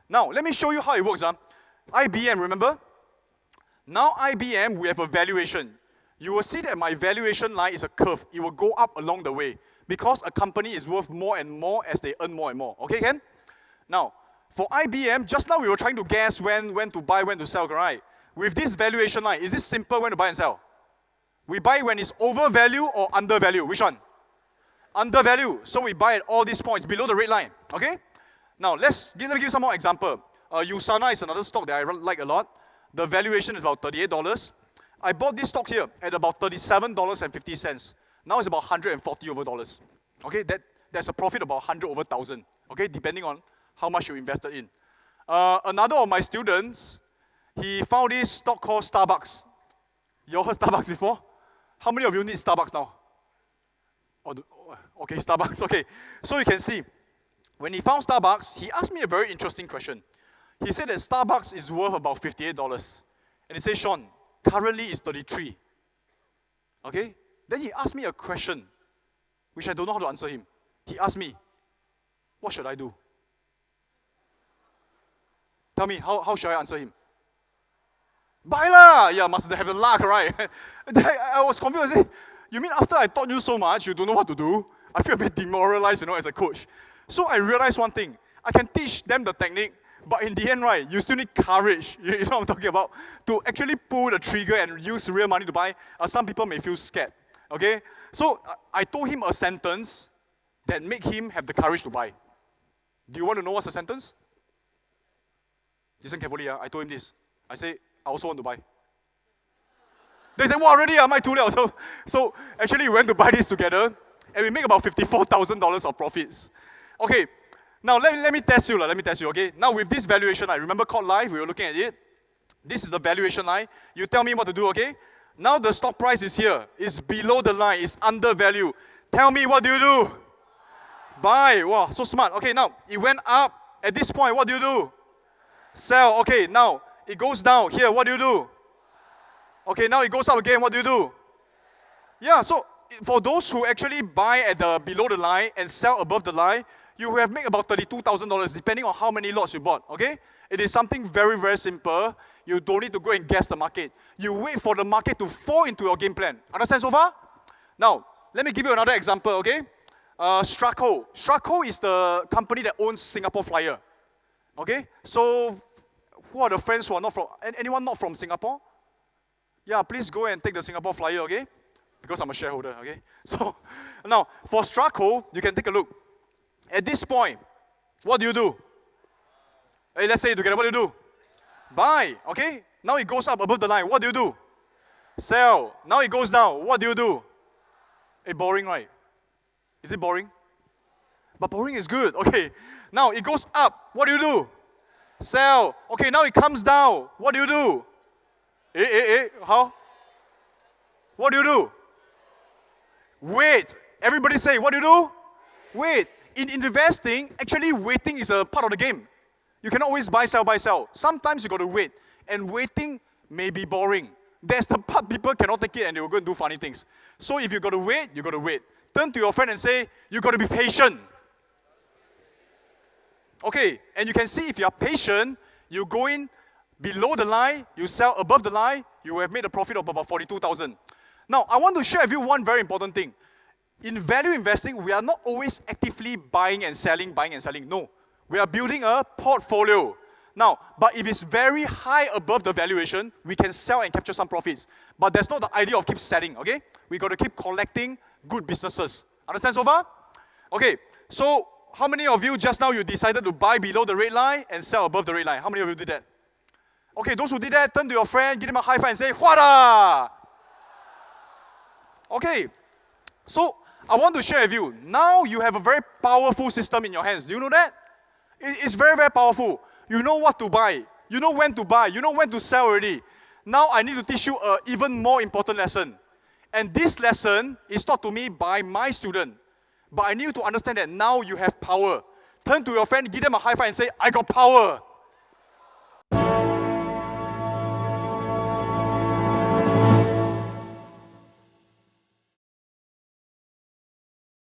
Now, let me show you how it works. IBM, remember? Now IBM, we have a valuation. You will see that my valuation line is a curve. It will go up along the way because a company is worth more and more as they earn more and more. Okay, Ken? Now, for IBM, just now we were trying to guess when to buy, when to sell, right? With this valuation line, is it simple when to buy and sell? We buy when it's overvalue or undervalue. Which one? Undervalue. So we buy at all these points below the red line. Okay? Now, let me give you some more example. USANA is another stock that I like a lot. The valuation is about $38. I bought this stock here at about $37.50. Now it's about $140 over dollars. Okay, that's a profit about 100 over 1,000. Okay, depending on how much you invested in. Another of my students, he found this stock called Starbucks. You all heard Starbucks before? How many of you need Starbucks now? Okay, Starbucks. Okay, so you can see, when he found Starbucks, he asked me a very interesting question. He said that Starbucks is worth about $58. And he said, Sean, currently it's 33. Okay? Then he asked me a question, which I don't know how to answer him. He asked me, what should I do? Tell me, how should I answer him? Buy lah! Yeah, must have the luck, right? I was confused. I said, you mean after I taught you so much, you don't know what to do? I feel a bit demoralized, as a coach. So I realized one thing. I can teach them the technique, but in the end, right, you still need courage. You know what I'm talking about? To actually pull the trigger and use real money to buy. Some people may feel scared. Okay? So I told him a sentence that made him have the courage to buy. Do you want to know what's the sentence? Listen carefully. I told him this. I say, I also want to buy. They said, wow, already am I too late? So actually we went to buy this together and we make about $54,000 of profits. Okay, now let me test you, okay? Now with this valuation line, remember called live, we were looking at it. This is the valuation line. You tell me what to do, okay? Now the stock price is here. It's below the line, it's undervalued. Tell me, what do you do? Buy. Wow, so smart. Okay, now it went up. At this point, what do you do? Sell. Okay, now it goes down. Here, what do you do? Okay, now it goes up again. What do you do? Yeah, so for those who actually buy at the below the line and sell above the line, you have made about $32,000 depending on how many lots you bought, okay? It is something very, very simple. You don't need to go and guess the market. You wait for the market to fall into your game plan. Understand so far? Now, let me give you another example, okay? Straco. Straco is the company that owns Singapore Flyer. Okay? So, who are the friends who are not from, anyone not from Singapore? Yeah, please go and take the Singapore Flyer, okay? Because I'm a shareholder, okay? So, now, for Straco, you can take a look. At this point, what do you do? Hey, let's say it together, what do you do? Buy, okay? Now it goes up above the line, what do you do? Sell. Now it goes down, what do you do? Hey, boring, right? Is it boring? But boring is good, okay. Now it goes up, what do you do? Sell. Okay, now it comes down, what do you do? How? What do you do? Wait. Everybody say, what do you do? Wait. In investing, actually waiting is a part of the game. You cannot always buy, sell. Sometimes you got to wait. And waiting may be boring. That's the part people cannot take it and they will go and do funny things. So if you got to wait, you got to wait. Turn to your friend and say, you got to be patient. Okay, and you can see if you are patient, you go in below the line, you sell above the line, you have made a profit of about 42,000. Now, I want to share with you one very important thing. In value investing, we are not always actively buying and selling. No, we are building a portfolio. Now, but if it's very high above the valuation, we can sell and capture some profits. But that's not the idea of keep selling, okay? We got to keep collecting good businesses. Understand so far? Okay, so how many of you just now you decided to buy below the red line and sell above the red line? How many of you did that? Okay, those who did that, turn to your friend, give him a high five and say, Huada! Okay, so I want to share with you, now you have a very powerful system in your hands. Do you know that? It's very, very powerful. You know what to buy. You know when to buy. You know when to sell already. Now I need to teach you an even more important lesson. And this lesson is taught to me by my student. But I need you to understand that now you have power. Turn to your friend, give them a high five and say, I got power.